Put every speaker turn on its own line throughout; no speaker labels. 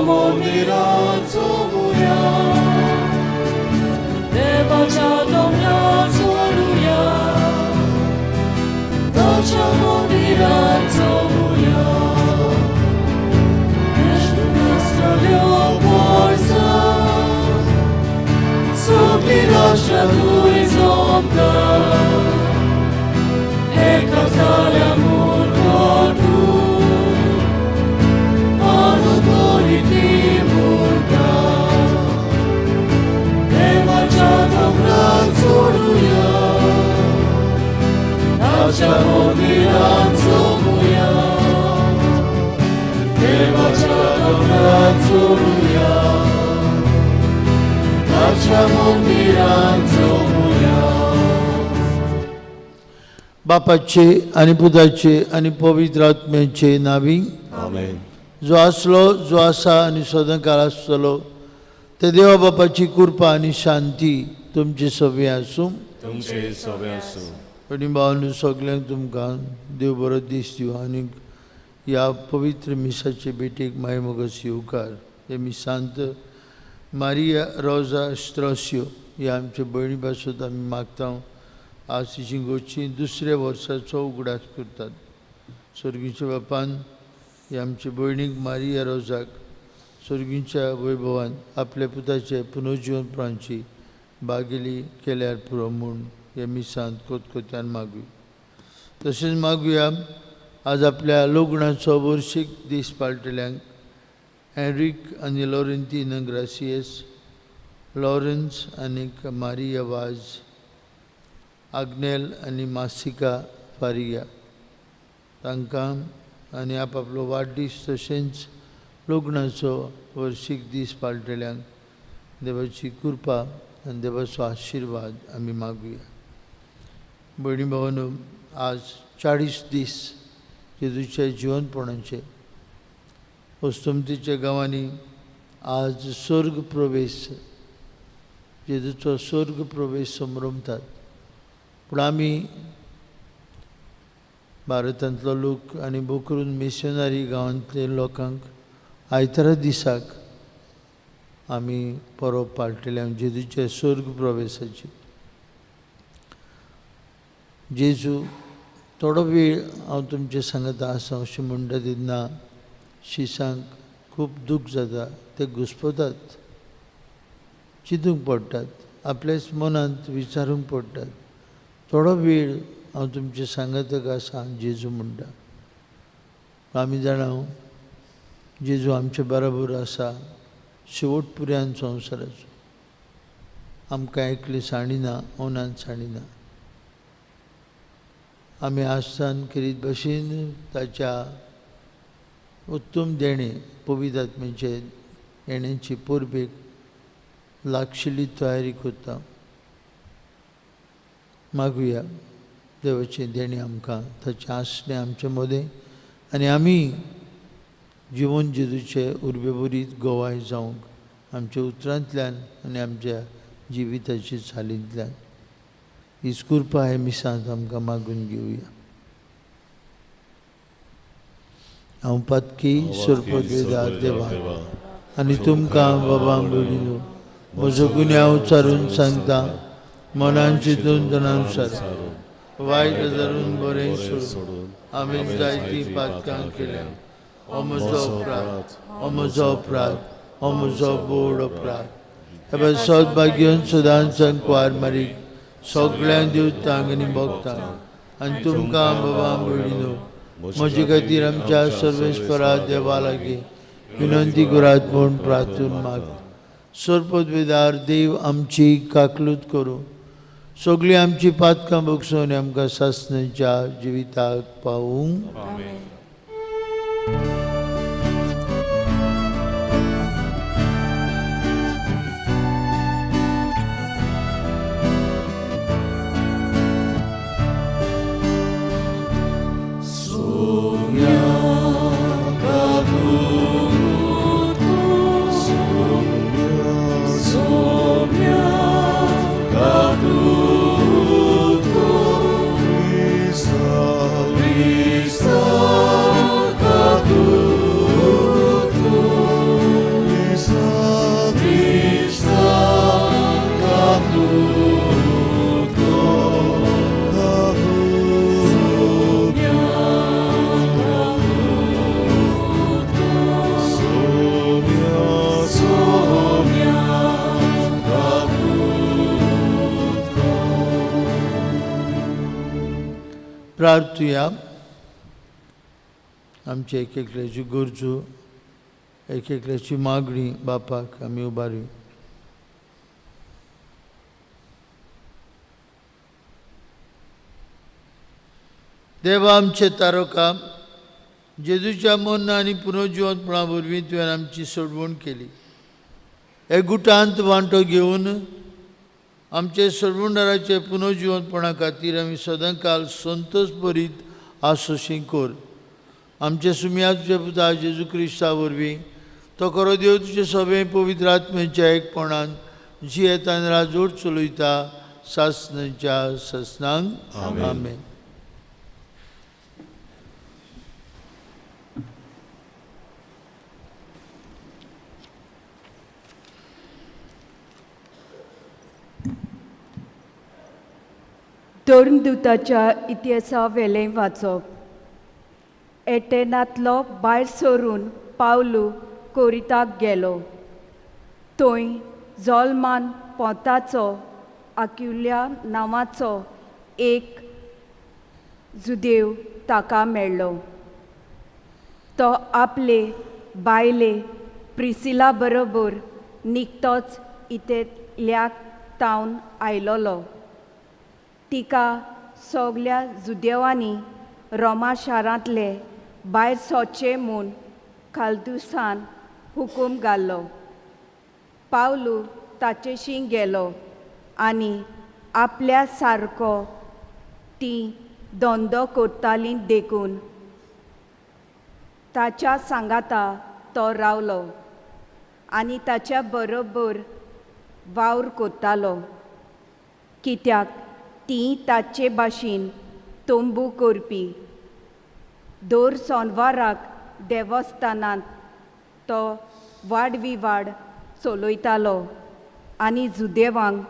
मंदिरात चोमुया देवाच्या दोंगरात चोरुया ताच्या मंदिरात चोमुया नासतल्यो पोरसा सगळी राष्ट्रां थंय जमतात एका जाल्या मुर्गोटून आनंदानी ती मुर्गा देवाच्या दोंगरात चोरुया ताच्या मंदिरात चोमुया देवाच्या दोंगरात चोरुया ताच्या मंदिरात चोमुया.
बापाचे आणि पुताचे आणि पवित्र आत्म्याचे नावी
आमेन.
जो आसलो जो आसा आणि सदांकाळ आसतलो ते देवा बापाची कृपा आणि शांती तुमचे सगळे आसूं.
तुमचे सगळे आसूं.
आणि भावांनो सगळ्यांक तुमकां देव बरो दीस दिवं आनी ह्या पवित्र मिसाचे भेटेक मायमोगस येवकार. हे मिसांत मारिया रोजा स्ट्रॉसियो ह्या आमच्या भयणी पासून आमी मागता आज तिची गोची दुसऱ्या वर्साचो उगडास करतात. स्वर्गीच्या बापान ह्या आमच्या भयणीक मारिया रोजाक स्वर्गीच्या वैभवान आपल्या पुताचे पुनर्जीवनपणाची बागेली केल्यार पुरो म्हूण हे मिसांत कोतकोत्यान मागुया. तशेंच मागुया आज आपल्या लग्नाचो वर्शीक दीस पाळटल्यांक एनरिक आनी लॉरेंटीना ग्रासियस, लॉरेन्स आनी मारिया वाज, आग्नेल आनी मासिका फारिया तांकां आनी आपलो वाडदीस तशेंच लग्नाचो वर्शीक दीस पाळटल्यांक देवाची कृपा आनी देवाचो आशिर्वाद आमी मागुया. भयणी भावांनो आज 40 दीस जेजूच्या जिवनपणाचे वस्तुमतीच्या गांवांनी आज स्वर्ग प्रवेश जेजूचो स्वर्ग प्रवेश संभ्रमतात. पूण आमी भारतांतलो लोक आनी भोव करून मिशनरी गांवांतल्या लोकांक आयतारा दिसाक आमी परब पाळटल्यांक जेजूच्या स्वर्ग प्रवेशाची. जेजू थोडो वेळ हांव तुमचे सांगता आसा अशें म्हणटा तेन्ना शिसांक खूब दूख जाता. ते घुस्पतात, चिंतूंक पडटात, आपल्याच मनांत विचारूंक पडटात. थोडो वेळ हांव तुमचे सांगताक आसा जेजू म्हणटा. आमी जाणा जेजू आमचे बरोबर आसा शेवट पुर्यान संवसाराचो. आमकां एकले साणिना, ओनान साणिना. आमी आसान करीत भशेन ताच्या उत्तम देणे पवित्र आत्म्याचे येण्याची परबेक लागशिल्ली तयारी करता. मागुया देवाचे देणे आमकां ताचें आसलें आमचे मदें आनी आमी जिवन जेजूचे उर्बेभरीत गोवाय जावंक आमच्या उतरांतल्यान आनी आमच्या जिविताची चालींतल्यान हीच कृपा हे मिसांत आमकां मागून घेवया. हांव पातकी सरपदवेदार देवा आनी तुमकां बाबा भयणीनो म्हजो गुन्यांव उच्चारून सांगता. मनान चिंतून तनानुसार वायट धरून बरें सोडून हांवें जायतीं पातकां केल्यां. हो म्हजो अपराध, हो म्हजो बोड अपराध. हे सौभाग्यवन सदांच संकवार मारीक सगळ्यांक दिवतांक आनी भोगतांक आनी तुमकां बाबा भयणीनो म्हजे खातीर आमच्या सर्वेस्परा देवा लागीं विनंती करात म्हूण प्रार्थून माग. सरपदवेदार देव आमची काकलूत करूं सगळीं आमची पातकां भोगसून आमकां सासणेच्या जिविताक पावूंक.
Christ,
प्रार्थुया. आमचे एक एकल्याची गरजो, एक एकल्याची मागणी बापाक आमी उबारूया. देवा आमचे तारका, जेजूच्या मरण आनी पुनर्जिवंतपणा वरवीं तुवें आमची सोडवण केली. एकगुटांत वांटो घेवन आमचे सोडवणदाराचे पुनर्जिवंतपणा खातीर आमी सदांकाल संतोश भरीत आसोशीं कर. आमचे सुम्या तुजे पुता जेजू क्रिस्ता वरवीं तो खरो देव तुजे सभे पवित्र आत्म्याच्या एकपणान जियेता आनी राजवट चलयता सासणाच्या ससनांक. आमेन.
धर्मदूताच्या इतिहासा वेलें वाचप. एटेनांतलो भायर सरून पावलू कोरिताक गेलो. थंय जॉलमान पोंताचो आक्युल्या नांवाचो एक जुदेव ताका मेळ्ळो. तो आपले बायले प्रिसिला बरोबर निकतोच इतेल्याक तावन आयलोलो. तिका सगल्या जुदेवांनी रोमा शारांतले भायर सोचे म्हूण खालदुसान हुकूम घाल्लो. पावलू ताचेशी गेलो आनी आपल्या सारको ती धंदो करताली देखून ताच्या सांगाता तो रावलो आनी ताच्या बरोबर वावर करतालो, कित्याक ती ताचे भाशेन तोंबू करपी. दर सोनवाराक देवस्थानांत तो वाडविवाड चलयतालो आनी जुदेवांक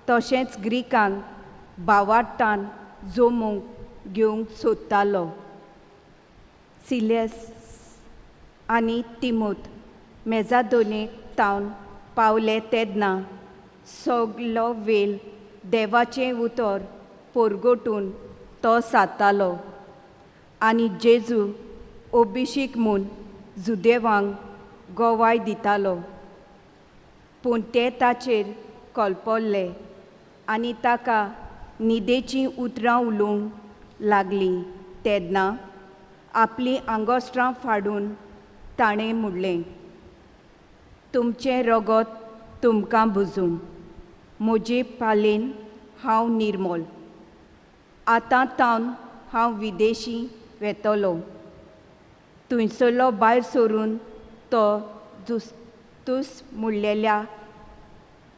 तशेंच ग्रीकांक भावार्थान जमूंक घेवंक सोदतालो. सिलेस आनी तिमोथ मेजादोनेक तावन पावले तेन्ना सगलो वेल देवाचें उतर परगटून तो सादतालो आनी जेजू अभिशीक म्हूण जुदेवांक गोवाय दितालो. पूण ते ताचेर कळपल्ले आनी ताका न्हिदेचीं उतरां उलोवंक लागलीं तेन्ना आपलीं आंगोस्त्रां फाडून ताणें म्हणलें, तुमचें रगत तुमकां भुजूं. म्हजे पालेन हांव निर्मोल. आतां तावन हांव विदेशी वेतलो. थंयसरलो भायर सरून तो जुस्तूस म्हणलेल्या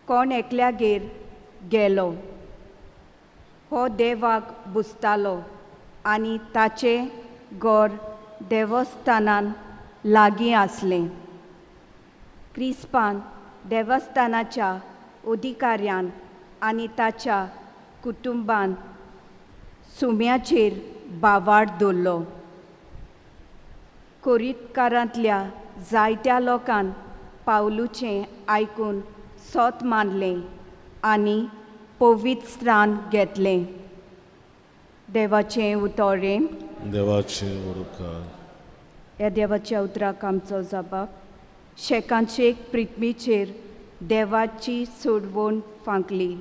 कोण एकल्यागेर गेलो. हो देवाक बुजतालो आनी ताचें घर देवस्थानान लागीं आसलें. क्रिस्पान देवस्थानाच्या अधिकाऱ्यान आनी ताच्या कुटुंबान सुम्याचेर बावाड दवरलो. कोरीतकारांतल्या जायत्या लोकांन पावलूचें आयकून सोत मानलें आनी पवित्र स्नान घेतलें. देवाचें उतोरें.
देवाचें उरकार.
ह्या देवाच्या उतराक आमचो जबाब. शेकांचे प्रिथ्वीचेर देवाची सोडवण फांकली.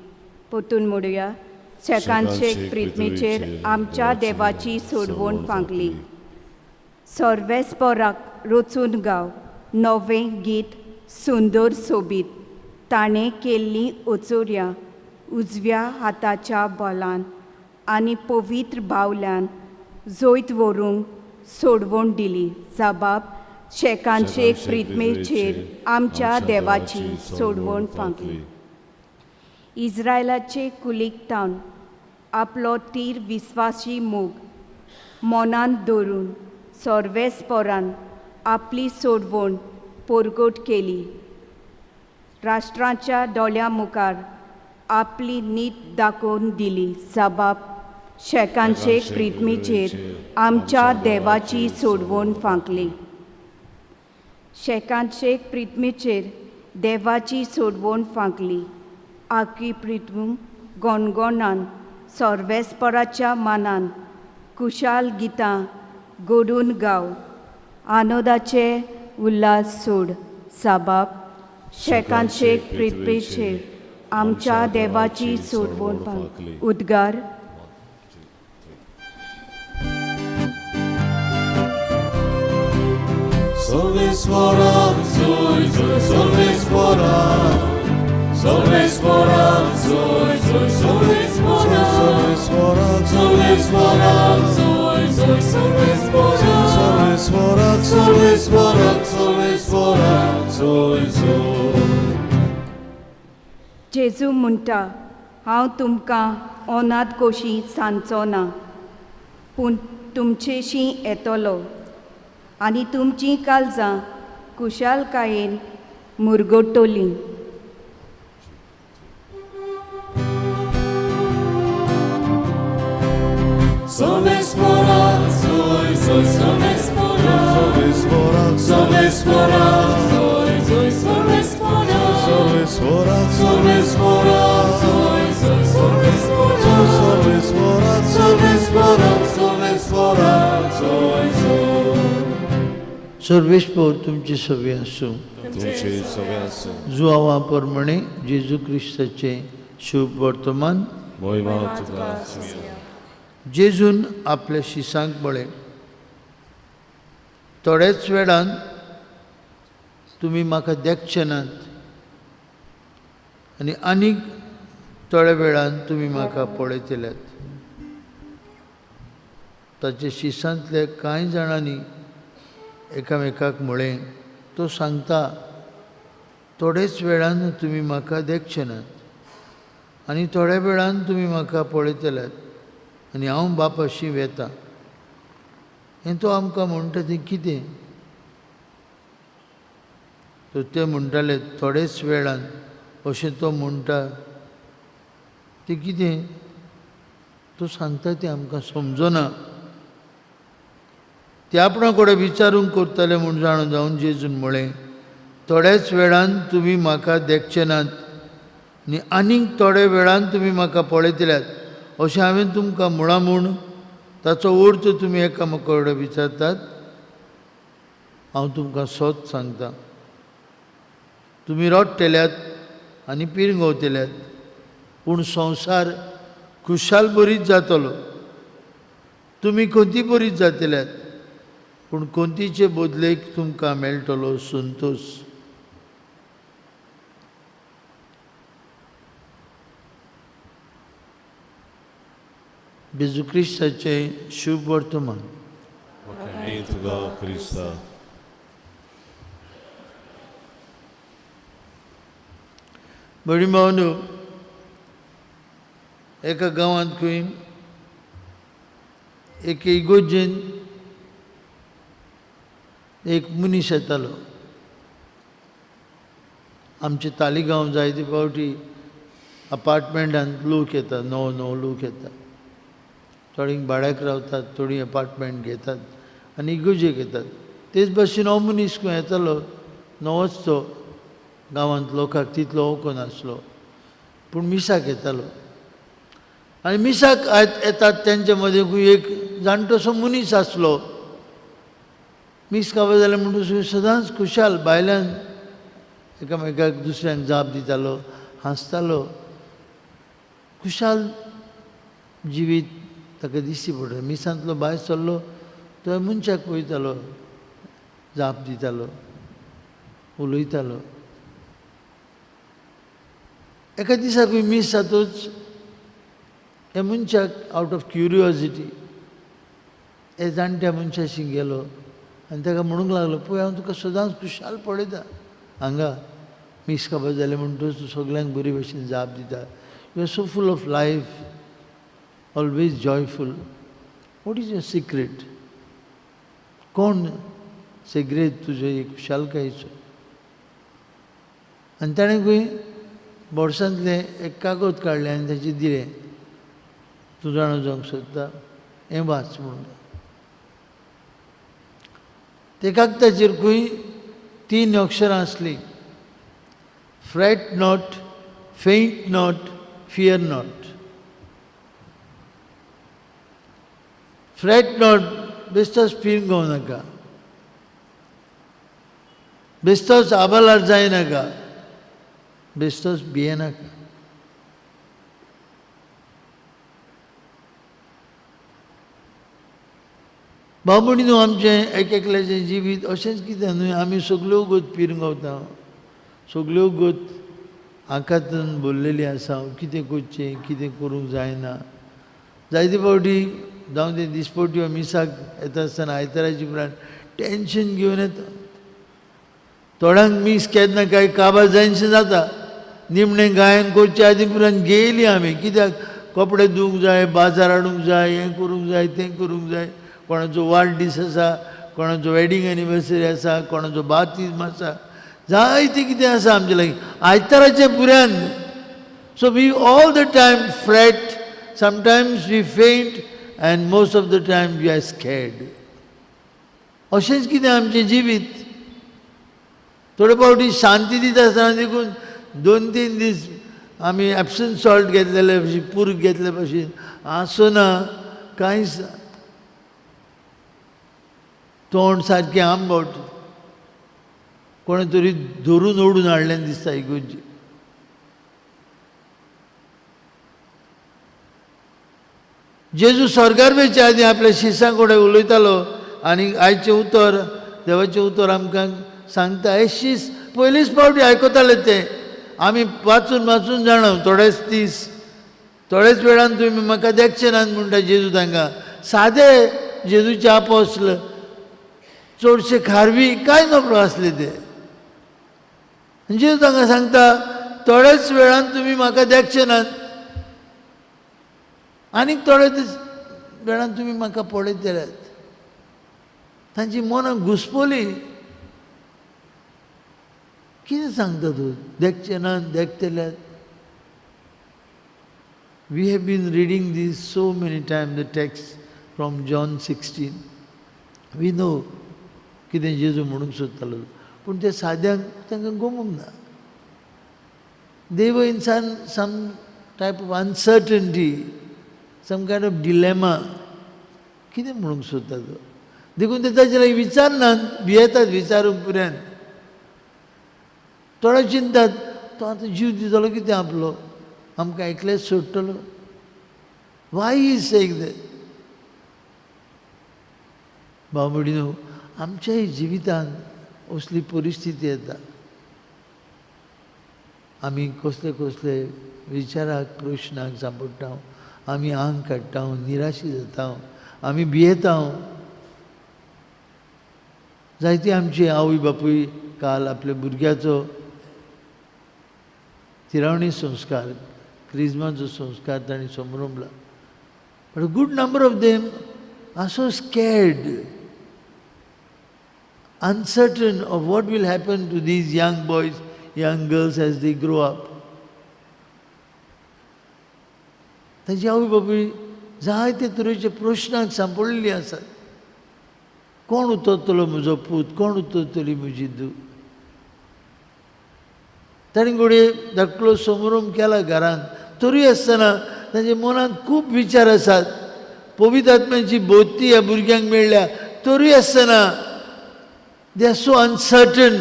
परतून म्हणुया, शेकांचे प्रिथ्वीचेर आमच्या देवाची सोडवण फांकली. सर्वेस्पराक रचून गाव नवें गीत सुंदर सोबीत. ताणें केल्लीं ओचोऱ्यां उजव्या हाताच्या बोलान आनी पवित्र बावल्यान जैत व्हरूंक सोडवण दिली. जबाब. शेकांचे प्रिथ्वीचेर आमच्या देवाची सोडवण फांकली. इस्रायलाचे कुलीक तावन आपलो तीर विस्वासी मोग मनांत दवरून सर्वेस्परान आपली सोडवण परगट केली. राष्ट्रांच्या दोळ्यां मुखार आपली नीत दाखोवन दिली. जबाब. शेकांचे प्रिथ्वीचेर आमच्या देवाची सोडवण फांकली. शेकांचे प्रिथ्वीचेर देवाची सोडवण फांकली. आखी पृथ्वी गोणगोणान सर्वेस्पराच्या मानान कुशाल गितां गोडून गाव, आनोदाचे उल्हास सोड, साबाब शेकांचे पृथ्वीचेर आमच्या देवाची सोडवण फांकली. उद्गार.
Solves moram, soy, soy, solves moram. Solves moram, soy, soy, solves moram. Solves moram, solves moram, soy, soy, solves moram. Solves moram, solves moram, solves moram, soy, soy.
जेजू म्हणटा, हांव तुमकां अनाथ कोशी सांचो ना, पूण तुमचेशी येतलो आनी तुमचीं काळजां कुशालकायेन मुरगोडटलीं.
Solves moram, soy, soy, solves moram. Solves moram, solves moram, soy, soy, solves moram. Solves moram, solves moram, soy, soy, solves moram. Solves moram, solves moram, solves moram, soy, soy.
सर्वेस्पोर तुमची सवे आसूं.
तुमचे सगळे आसूं.
जुआवा प्रमाणे जेजू क्रिस्ताचे शुभ वर्तमान.
महिमा तुका.
जेजून आपल्या शिसांक म्हळें, थोड्याच वेळान तुमी म्हाका देखचे नात आनी आनीक थोड्या वेळान तुमी म्हाका पळयतल्यात. ताचे शिसांतले कांय जाणांनी एकामेकाक म्हळें, तो सांगता, थोडेच वेळान तुमी म्हाका देखचे नात आनी थोड्या वेळान तुमी म्हाका पळयतल्यात आनी हांव बापाशी वेतां. हें तो आमकां म्हणटा तें कितें? तो ते म्हणटाले थोडेच वेळान अशें तो म्हणटा तें कितें? तो सांगता तें आमकां समजना. ते आपणा कडेन विचारूंक करतले म्हूण जाणून जावन जेजून म्हळें, थोड्याच वेळान तुमी म्हाका देखचे नात आनी आनीक थोड्या वेळान तुमी म्हाका पळयतल्यात अशें हांवें तुमकां म्हळां म्हूण ताचो अर्थ तुमी एकामेका कडेन विचारतात. हांव तुमकां सत सांगतां, तुमी रडटल्यात आनी पिरगवतल्यात, पूण संवसार खुशाल बरीच जातलो. तुमी कोंती बरीच जातल्यात, पूण कोंतीचे बदलेक तुमकां मेळटलो संतोश. जेजू क्रिस्ताचे शुभ वर्तमान.
तुका क्रिस्ता.
बरी भावनो, एका गांवांत खंय एक इगोजेन एक मनीस येतालो. आमचे तालिगांव जायते फावटी अपार्टमेंटांत लोक येतात, नवो नवो लोक येतात. थोडी भाड्याक रावतात, थोडी अपार्टमेंट घेतात आनी इगोजेक येतात. तेच भाशेन हो मनीस खंय येतालो, नवोच तो, गांवांत लोकांक तितलो वळखो नासलो, पूण मिसाक येतालो. आनी मिसाक येतात तेंचे मदें खंय एक जाणटोसो मनीस आसलो. मीस खावप जालें म्हणटच सदांच खुशाल भायल्यान एकामेकाक दुसऱ्यांक जाप दितालो, हांसतालो, खुशाल जिवीत ताका दिश्टी पडटा. मिसांतलो भायर सरलो तो मनशाक पळयतालो, जाप दितालो, उलयतालो. एका दिसा खंय मीस जातूच हे मनशाक आवट ऑफ क्युरियोसिटी हे जाणट्या मनशाशी गेलो आनी ताका म्हणूंक लागलो, पळय हांव तुका सदांच खुशाल पळयता, हांगा मीस खावपा जालें म्हणटच तूं सगल्यांक बरे भशेन जाप दिता, you are so full of life, always joyful. What is your secret? कोण सिक्रेट तुजे खुशालकायेचो? आनी ताणें खंय बोर्सांतले एक कागद काडलें आनी ताचेर दिलें, तूं जाणो जावंक सोदता हें वाच म्हणून. ते कागदाचेर खंय 3 अक्षरां आसलीं, freight not, faint not, fear not. Fret not, bestos piringo naka. Bestos abalar jai naka. Bestos biye naka. बाबुणी न्हू आमचें एक एकल्याचें जिवीत अशेंच कितें न्हू आमी सगल्यो गोत पिरंगवता सगल्यो गोत आकांतान भरलेली आसा कितें करचें कितें करूंक जायना जायते फावटी जावं ते दिसपट्टी वा मिसाक येता आसतना आयताराची उपरांत टेन्शन घेवन येता थोड्यांक मीस केन्ना कांय काबार जायनशें जाता निमणें गायन करचे आदी उपरांत गेली आमी कित्याक कपडे धुवंक जाय बाजार हाडूंक जाय हें करूंक जाय तें करूंक जाय कोणाचो वाडदीस आसा कोणाचो वेडिंग एनिवर्सरी आसा कोणाचो बातिज्म आसा जायतें कितें आसा आमचे लागीं आयताराचे पुऱ्यान so we all the time fret sometimes we faint and most of the time we are scared अशेंच कितें आमचें जिवीत थोडे फावटी शांती दिता आसतना देखून 2-3 दीस आमी एप्सम सॉल्ट घेतलेले भशेन पूर्ग घेतले भशेन आसना कांयच ना तोंड सारकें आंबट कोणे तरी धरून ओडून हाडलें दिसता इगोर्जी जेजू स्वर्गार वयच्या आदी आपल्या शिश्यां कडेन उलयतालो आनी आयचें उतर देवाचें उतर आमकां सांगता हे शीस पयलींच फावटी आयकताले ते आमी वाचून वाचून जाणा थोडेच दीस थोडेच वेळान तुमी म्हाका देखचे नात म्हणटा जेजू तांकां सादे जेजूचे आपोस्ल चडशे खारवी कांय नकळो आसले ते जेजू तांकां सांगता थोडेच वेळान तुमी म्हाका देखचे नात आनीक थोडे वेळान तुमी म्हाका पळयतल्यात तांची मनां घुसपली कितें सांगता तूं देखचे नात देखतल्यात we have been reading this so many time the text from John 16 we know कितें जेजू म्हणूंक सोदतालो पूण ते साद्यांक तांकां गमूंक ना they were in some type of uncertainty some kind of dilemma कितें म्हणूंक सोदता तो देखून ते ताचे लागीं विचारनात भियेतात विचारूंक पुऱ्यान थोडे चिंतात तो आतां जीव दितलो कितें आपलो आमकां एकलेच सोडटलो वाय इज सेइंग दॅट भाव भयणीनो आमच्याय जिवितांत असली परिस्थिती येता आमी कसले कसले विचाराक प्रश्नाक सांपडटा आमी आंग काडटा निराशी जाता आमी भियेता जायती आमची आवय बापूय काल आपल्या भुरग्याचो तिरावणी संस्कार क्रिस्माचो संस्कार तांणी संभ्रमला but a good number of them are so scared uncertain of what will happen to these young boys, young girls as they grow up. तांची आवय बापूय जायते तरेचे प्रश्नाक सांपडलेली आसात कोण उतरतलो म्हजो पूत कोण उतरतली म्हजी धूव ताणें घडये धाकटो समारंभ केला घरांत तरी आसतना तांच्या मनांत खूब विचार आसात पवित्र आत्म्याची बोधती ह्या भुरग्यांक मेळ्ळ्या तरी आसतना they are so uncertain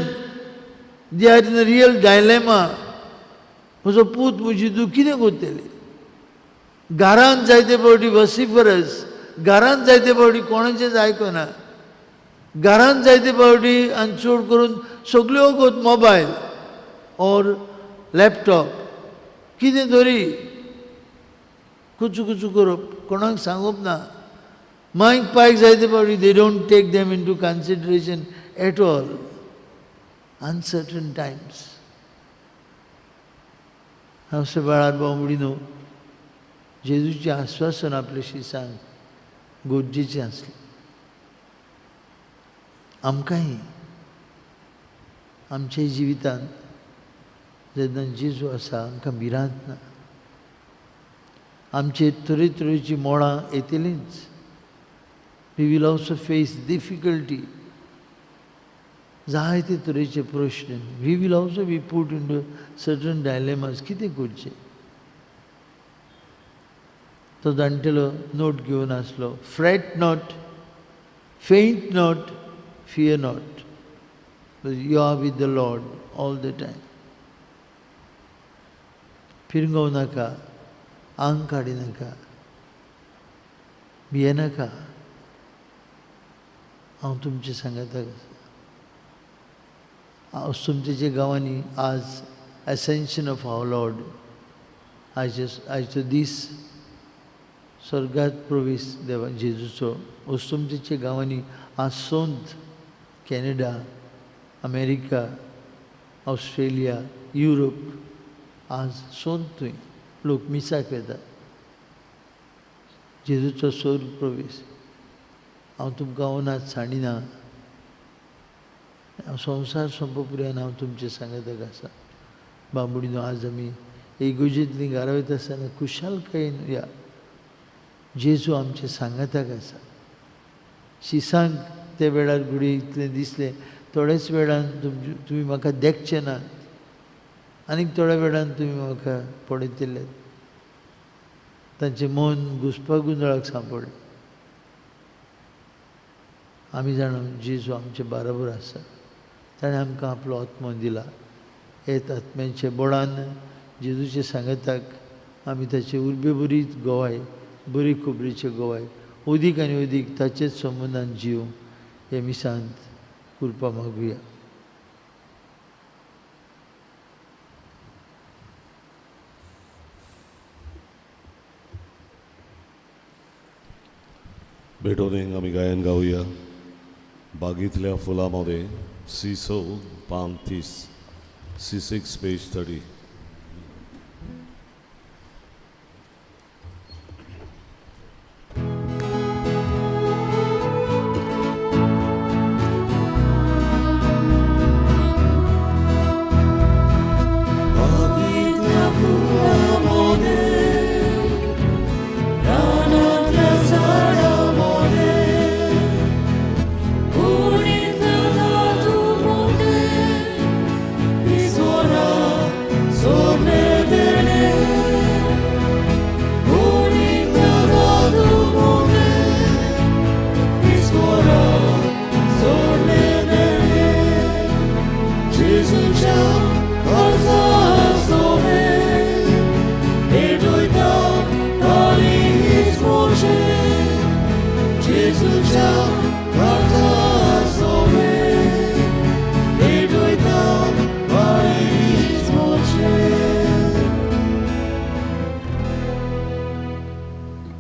they are in a real dilemma म्हजो पूत म्हजी धूव कितें करतली घरांत जायते फावटी वसिफरस घरांत जायते फावटी कोणाचेंच आयकना घरांत जायते फावटी आनी चड करून सगल्यो गोत मोबायल और लॅपटॉप कितें तरी कुचू कुचू करप कोणाक सांगप ना मांयक पायक जायते फावटी they don't take them into consideration at all. Uncertain times. अशे वेळार बावडीनो जेजूचें आश्वासन आपल्या शिश्यांक गरजेचें आसलें आमकांय आमच्या जिवितांत जेन्ना जेजू आसा आमकां भिरांत ना आमचे तरेतरेची मोडां येतलींच we will also face difficulty जायते तरेचे प्रश्न we will also be put in to certain dilemmas कितें करचें तो जाणटेलो नोट घेवन आसलो, fret not, faint not, fear not, you are with the Lord all the time. पिरगोव नाका, आंग काडी नाका, भियेनाका, हांव तुमचे सांगाताक आसा. हांव तुमच्या गांवांनी आज एसेन्शन ऑफ आवर लॉर्ड, आयचो दीस स्वर्गात प्रवेश देवा जेजूचो तुमच्या गांवांनी आज सोंत कॅनडा, अमेरिका, ऑस्ट्रेलिया, युरोप आज सोंत थंय लोक मिसाक येता जेजूचो स्वर्ग प्रवेश. हांव तुमकां अनाथ सांडिना, हांव संवसार सोंपोपर्यंत हांव तुमचे सांगाताक आसा. बांबुडीनो आज आमी इगोजेंतली घरा वयता आसतना खुशालकायेन या. जेजू आमचे सांगाताक आसा. शिसांक ते वेळार घुडी इतलें दिसलें, थोडेच वेळान तुमी म्हाका देखचे नात, आनीक थोड्या वेळान तुमी म्हाका पडयतले. तांचें मन घुसपागोंदळाक सांपडलें. आमी जाणा जेजू आमचे बरोबर आसा. ताणें आमकां आपलो आत्मो दिला. हे आत्म्याचे बळान जेजूचे सांगाताक आमी ताचे उर्बेभरीत गोवाय, बरी खोबरेचे गोवाय अदीक आनी अदीक ताचेच संबंदान जीव हे मिसांत कृपा मागुया.
बेटोनेक आमी गायन गावया. बागेंतल्या फुलांमध्ये C6 पान 30, C6 पेज 30.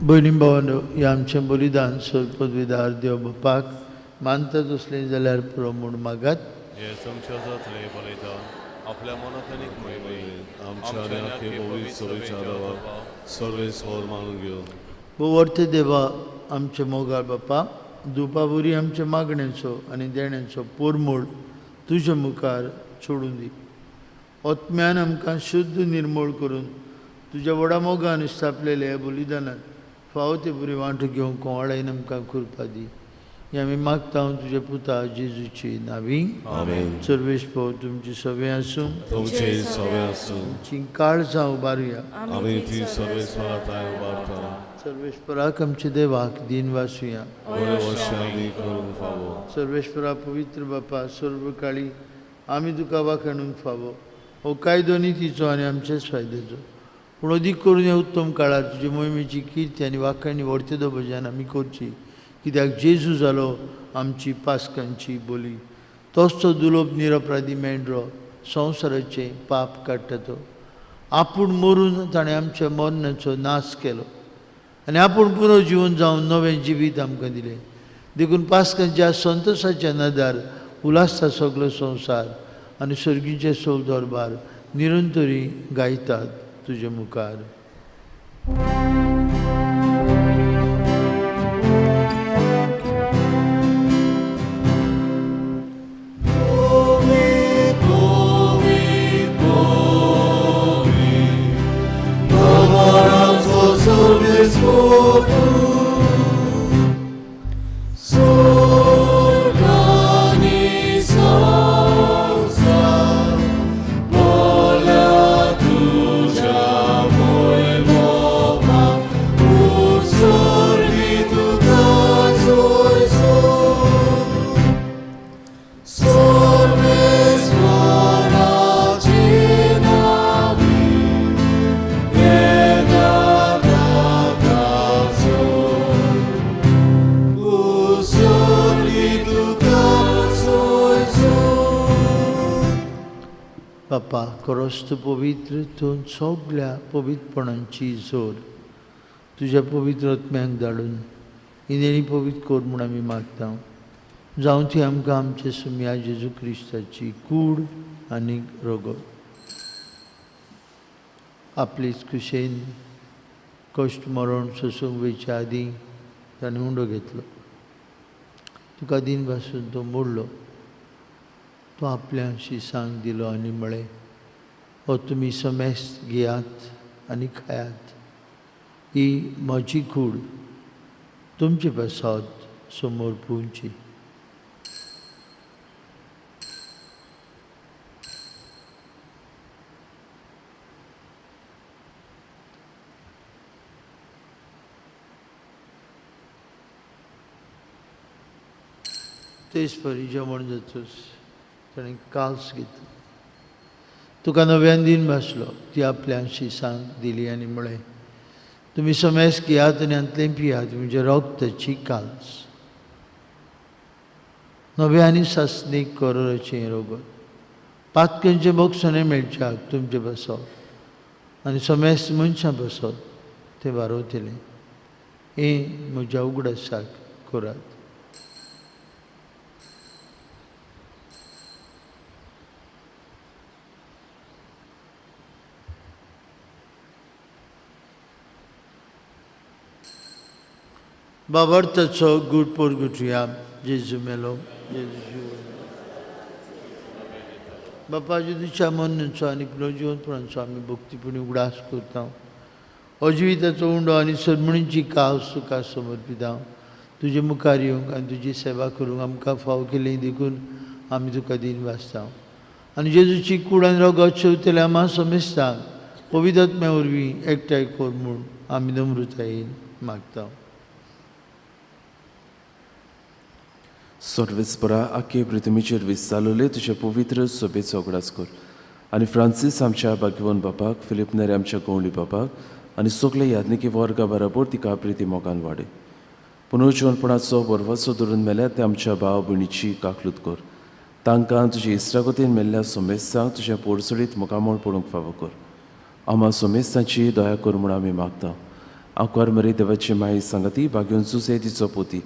भयणी भावांनो, हे आमचें बलिदान सोयपदविदार देव बापाक मानतात असलें जाल्यार पुरो म्हूण मागात.
हे तुमच्या जातले बलयता आपल्या मनात आनी
आमच्या आनी आखे पवित्र सभेच्या आदाराक सर्वेस्वर मानून घेवन
वर्ते देवा आमचे मोगाळ बापा, दुपाबुरी आमच्या मागण्यांचो आनी देण्यांचो पोरमोड तुज्या मुखार सोडून दी. आत्म्यान आमकां शुद्ध निर्मळ करून तुज्या व्हडा मोगान स्थापलेल्या ह्या बलिदानात फावो ते बरी वांटो घेवंक कोवाळायन आमकां कृपा दी. हे आमी मागता तुज्या पुता जेजूची नांवी.
आमेन.
सर्वेस्पर तुमची सवय आसूं,
तुमचे सवे आसूं.
तुमची काळजां उबारुया.
आमी ती सर्वेस्वराक उबारता.
सर्वेस्पराक आमचे देवाक दिन वासुया.
बरे वर्ष आमी करूंक फावो.
सर्वेस्परा पवित्र बापा, सर्व काळी आमी तुका वाखाणूंक फावो. हो कायदो नितीचो आनी आमचेच फायद्याचो. पूण अदीक करून ह्या उत्तम काळार तुजे मोहिमेची किर्ती आनी वाखाणी वर्तेदो भजन आमी करची. कित्याक जेजू जालो आमची पासकांची बोली. तोच तो दुलोप निरपराधी मेंढरो संवसाराचे पाप काडटा तो. आपूण मरून ताणें आमच्या मरणाचो नाश केलो आनी आपूण पुनर्जीवन जावन नवें जिवीत आमकां दिलें. देखून पासकांच्या संतोशाच्या नदार उलासता सगलो संवसार आनी सर्गीचे सोल दरबार निरंतरी गायतात तुजे मुखार. बापा खरोच तूं पवित्र, तूं सगळ्या पवित्रपणांची जोर तुज्या पवित्र आत्म्याक धाडून इनेनी पवित्र कोर म्हूण आमी मागता. जावं ती आमकां आमचे सुम्या जेजू क्रिस्ताची कूड आनी रगत. आपलीच कुशेन कश्ट मरण सोसूंक वयच्या आदीं ताणें उंडो घेतलो. तुका दिन पासून तो मोडलो. तो आपल्या शिसांक दिलो आनी म्हळें, हो तुमी समेस्त घेयात आनी खायात. ही म्हजी कूड तुमचे पासत समोर पुंची. तेच परी जेवण जातूच ताणें काल्स घेतलो. तुका नव्यान दिन भासलो. ती आपल्या शिसांक दिली आनी म्हळें, तुमी समेस्त घेयात आनी हांतलें पियात, म्हणजे रगताची काल्स. नव्या आनी सासणीक कोरोचें रगत पातकांचे मोगसाणें मेळच्याक तुमचे बसत आनी समेस्त मनशां बसत तें वारोतलें. हें म्हज्या उगडासाक करात. बाबर्ताचो गूड पोरगुटुया. जेजू मेलो, जेजू जिवलो. बापा जेजूच्या मरणाचो आनी पुनर्जिवनपणाचो आमी भक्तीपणी उगडास करता. अजिविताचो उंडो आनी सरमणीची काव सुका समर्पिता. तुजे मुखार येवंक आनी तुजी सेवा करूंक आमकां फाव केलें देखून आमी तुका दिन वाचता. आनी जेजूची कूड आनी रगत शेवतले आम्हा समेस्तांक पवित्र आत्म्या वरवीं एकठांय कोर म्हूण आमी नम्रतायेन मागता.
सर्वेस्परा आख्खे पृथ्वीचेर विस्तारलेले तुजे पवित्र सोबेचो उगडास कर. आनी फ्रांसीस आमच्या भाग्यवान बापाक, फिलीप नेरे आमच्या गवळी बापाक आनी सगळे यादनिकी वर्गा बरोबर तिका प्रिती मोगान वाडय. पुनर्जीवनपणाचो बरवासो धरून मेल्यात ते आमच्या भाव भयणीची काकलूत कर. तांकां तुजे इस्रागतीन मेल्ल्या सोमेस्तांक तुज्या पोरसडीत मुखामोळ पडूंक फावो कर. आम्हा सोमेस्तांची दया कर म्हूण आमी मागता. आंकवार मरे देवाची माई सांगाती, भाग्यवन सुसे तिचो पोती,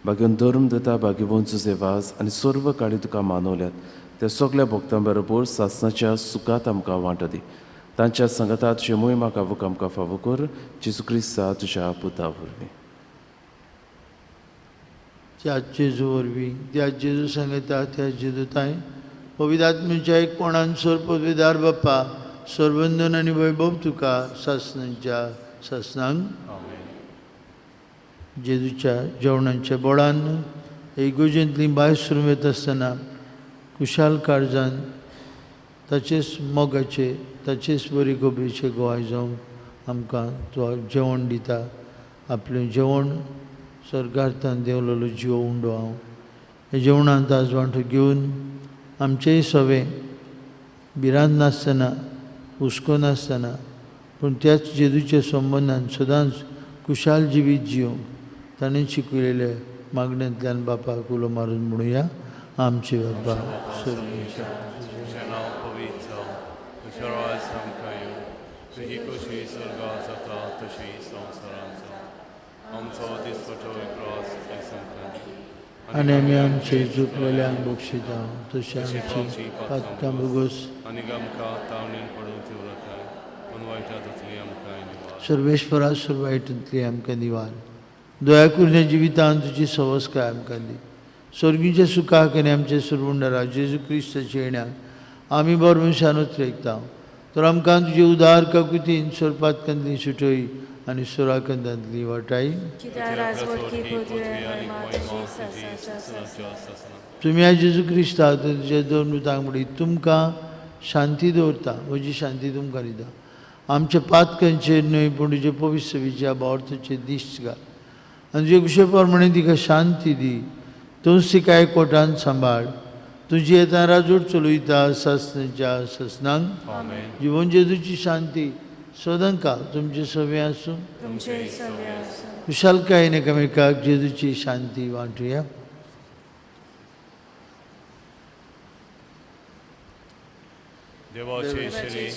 भाग्यवन धर्म दता, भाग्यवन सुसे वास आनी सर्व काळी तुका मानवल्यात त्या सगळ्या भक्तां बरोबर सासणाच्या सुखात आमकां वांटो दी. तांच्या संगतात तुजे मोहिमाक आवूक आमकां फावो कर. जेजू क्रिस्ता तुज्या पुता वरवीं.
त्या जेजू वरवीं, त्या जेजू सांगता, त्या जेजूताय पवित्र आत्म्याच्या एक कोणान सोर पदवीदार बाप्पा सर्वंदन आनी वैभव तुका सासणांच्या सासणांक जेजूच्या जेवणांच्या बोडान इगोजेंतली भायर सुरू येत आसतना कुशाल काळजान ताचेच मोगाचे ताचेच बरी खबरीचे गोवाय जावंक आमकां तो जेवण दिता. आपलें जेवण स्वर्गार्थान देवलेलो जीव उंडो हांव हे जेवणांत आज वांटो घेवन आमचेय सवे भिरांत नासतना हुस्को नासतना पूण त्याच जेजूच्या संबंदान सदांच कुशाल जिवीत जिवंक ताणें शिकयलेल्या मागण्यांतल्यान बापाक उलो मारून म्हणुया. आमचे बाबा स्वर्गीय
तुजें नांव पवित्र जावं, तुजें राज आमकां येवं, तुजी कशी स्वर्गांत जाता तशी संवसारांत जावं. आमचो दिसपटो क्रॉस आयज आमकां दी.
आनी आमी आमचे चुकलेल्यांक बक्षिता तशी आमची पातकां बोगोस
आनी आमकां तावणेन पडूंक दिवनाकाय, पूण वायटांतली आमकां निवार.
सर्वेश्वरा सुरवायटांतली आमकां निवार. दया करून ह्या जिवितांत तुजी सवस्काय आमकां दी. स्वर्गीच्या सुखाक आनी आमचे सुरवंडरा जेजू क्रिस्ताच्या येण्याक आमी बरमशानूच रेखता. तर आमकां तुजे उदार काकुतीन सोरपातकांतली सुटय आनी सोराकंदांतली वाटाय. तुमी ह्या जेजू क्रिस्ता तुजे दोन उतांक म्हणीत तुमकां शांती दवरता, म्हजी शांती तुमकां दिता. आमच्या पातकांचेर न्हय पूण तुजे पवित्र सवेच्या बावर्थाचेर दिश्ट घाल आनी तुजे कुशे प्रमाणे तिका शांती दी. तूंच तिका एकवटान सांबाळ. तुजी येता राजवट चलयता सासणाच्या सासणांक. जिवन जेजूची शांती सदांकाळ तुमचे सवे आसूं. कुशालकायेन एकामेकाक जेजूची शांती वांटुया.
देवाचे शिरे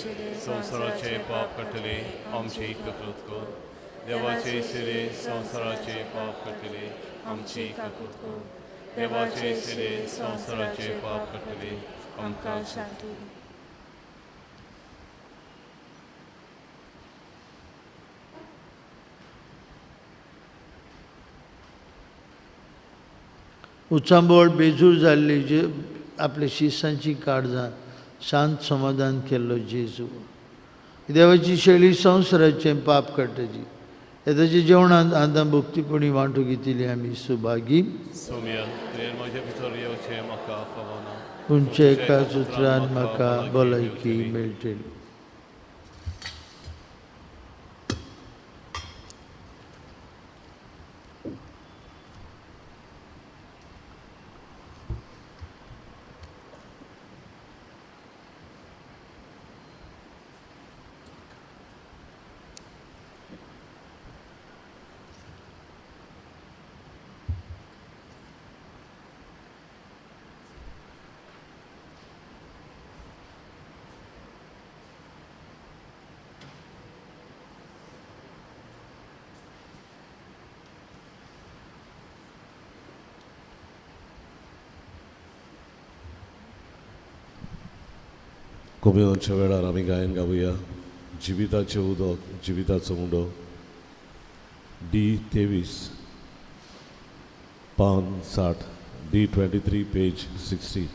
संसाराचे पाप कटले आमची ककृत कर. देवाचे शिरे संसाराचे पाप कटले आमची ककृत कर. देवाचे शिरे संसाराचे पाप कटले आमकां शांती दी.
उचांबळ बेजूर जाल्ली जे आपल्या शिसांची काळजां शांत समाधान केल्लो जेजू. देवाची शैली संवसाराचें पाप काडटाची. येताच्या जेवणांत आतां भक्तीपणी वांटून घेतिली आमी सुभागी.
सौम्य तुवें म्हजे भितर येवचें म्हाका फावना.
तुमच्या एकाच उतरान म्हाका भलायकी मेळटली.
कोमेवनच्या वेळार आमी गायन गावुया जिविताचें उदक जिविताचो मुडो D23 पान 60 D23 पेज 60.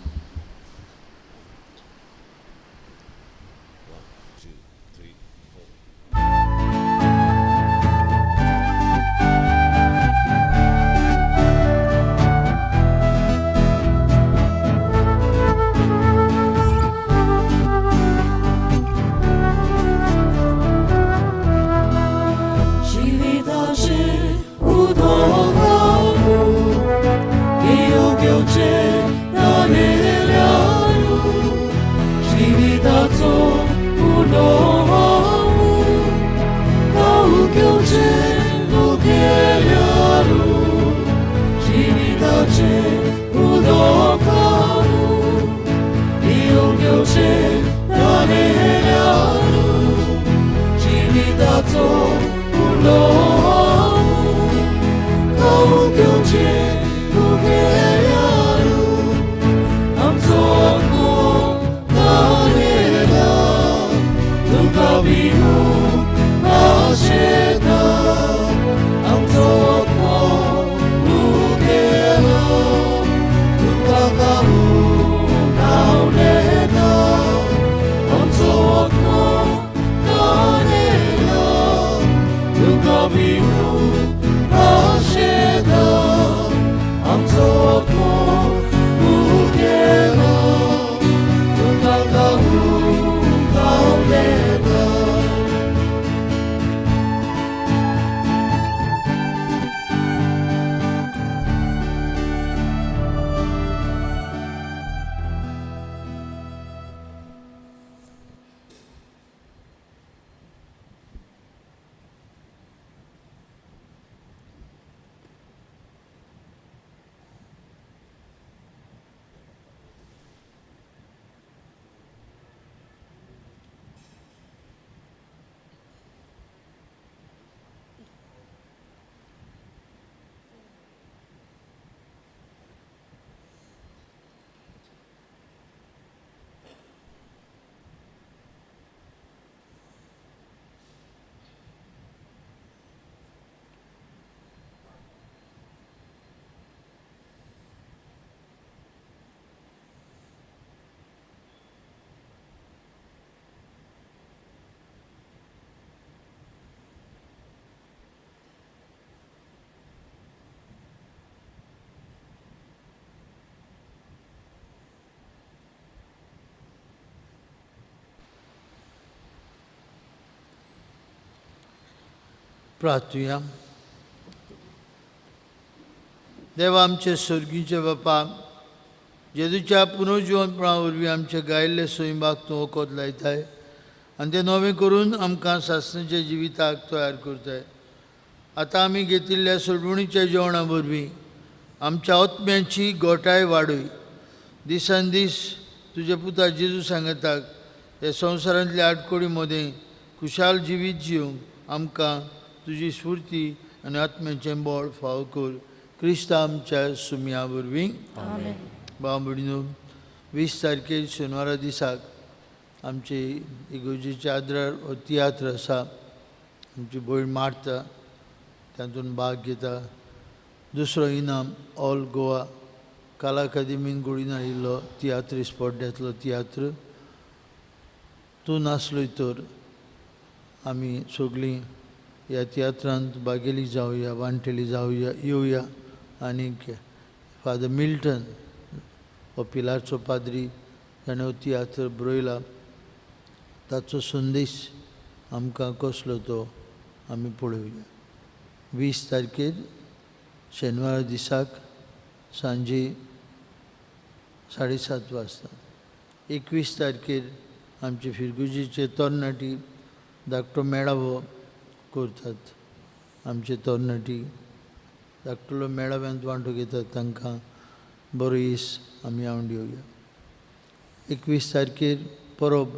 प्रार्थुया. देवा आमचे स्वर्गीचे बापा, जेजूच्या पुनर्जीवनपणा वरवीं आमचे गायिल्ले स्वयंभाग तूं वखद लायताय आनी तें नवें करून आमकां सासणाच्या जिविताक तयार करताय. आतां आमी घेतिल्ल्या सोडवणीच्या जेवणा वरवीं आमच्या आत्म्याची गोटाय वाडय. दिसान दीस तुजे पुता जेजू सांगतात
ह्या संवसारांतल्या आडकोडी मदें खुशाल जिवीत जिवंक आमकां तुजी स्फूर्ती आनी आत्म्याचें बळ फाव कर. क्रिस्ता आमच्या सुमया वरवीं. भाव भयणीनो, 20 तारखेर शेनवारा दिसाक आमचे इगोजेच्या आदारार हो तियात्र आसा. आमची भयण मारता तातूंत भाग घेता. दुसरो इनाम ऑल गोवा कला अकादेमीन घडोवन हाडिल्लो तियात्र स्पर्धांतलो तियात्र. तूं नासलोय तर आमी सगळीं ह्या तियात्रांत भागेली जावया, वांटेली जावया, येवया. आनीक फादर मिल्टन हो पिलारचो पाद्री ताणें हो तियात्र बरयला. ताचो संदेश आमकां कसलो तो आमी पळोवया. 20 तारखेर शेनवार दिसाक सांजे 7:30 वाजता. 21 तारखेर आमचे फिरगुजीचे तरणाटी धाकटो मेळावो करतात. आमचे तरणाटी धाकटो मेळाव्यांत वांटो घेतात. तांकां बरो दीस आमी आंवड येवया. 21 तारखेर परब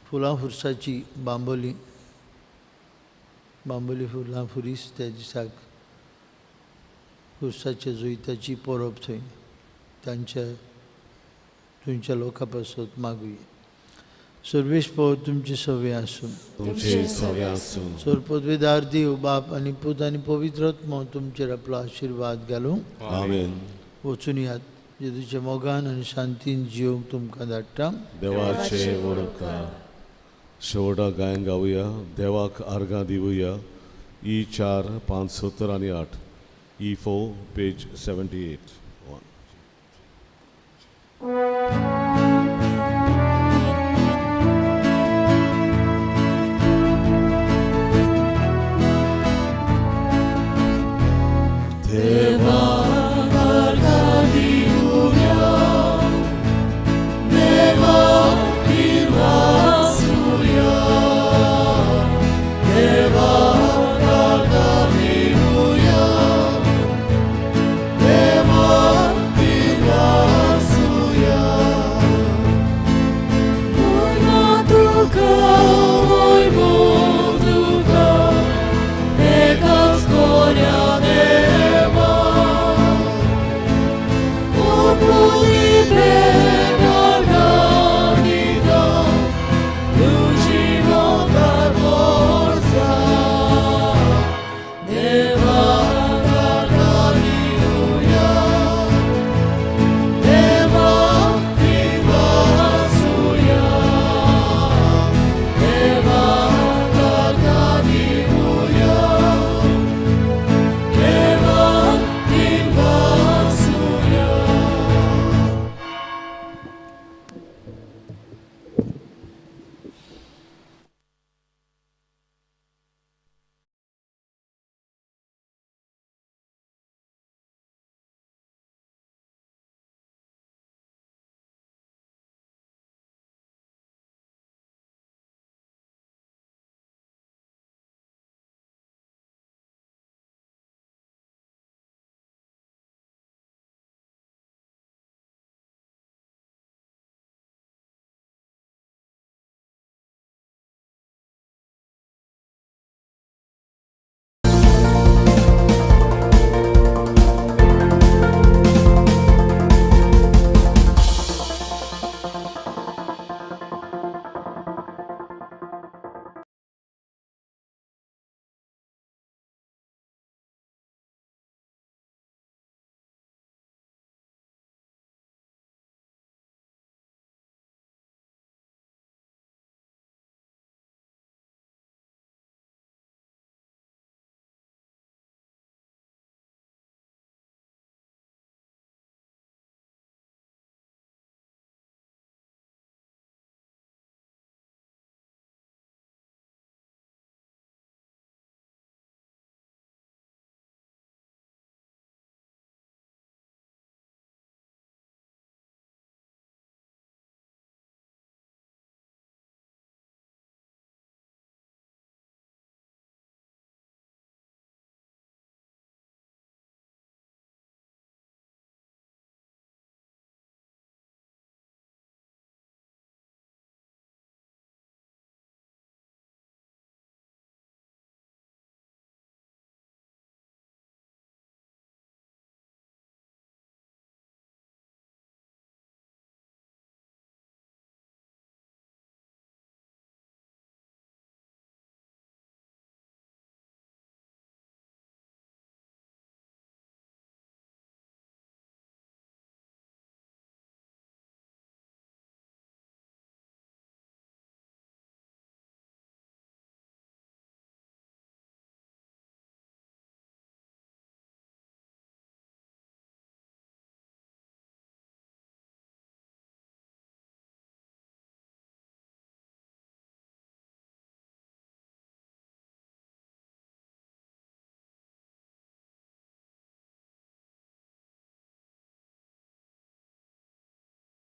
फुलां फुरसाची बांबोली फुलां फुरीस. त्या दिसाक फुरसाच्या जोईताची परब थंय थंयच्या लोकां पासत मागुया. सर्वेश पो तुमचे सवे आसूं. सोरपदवेदार देव बाप आनी पूत आनी पवित्र आत्मो तुमचेर आपलो आशिर्वाद घालूं.
आमेन.
वचून यात. जेजूच्या मोगान आनी शांतीन जिवंक तुमकां धाडटा.
देवाचे वडका शेवटा गायन गावया. देवाक आर्गां दिवया. E4, 570 आणि 8, E4, पेज 78.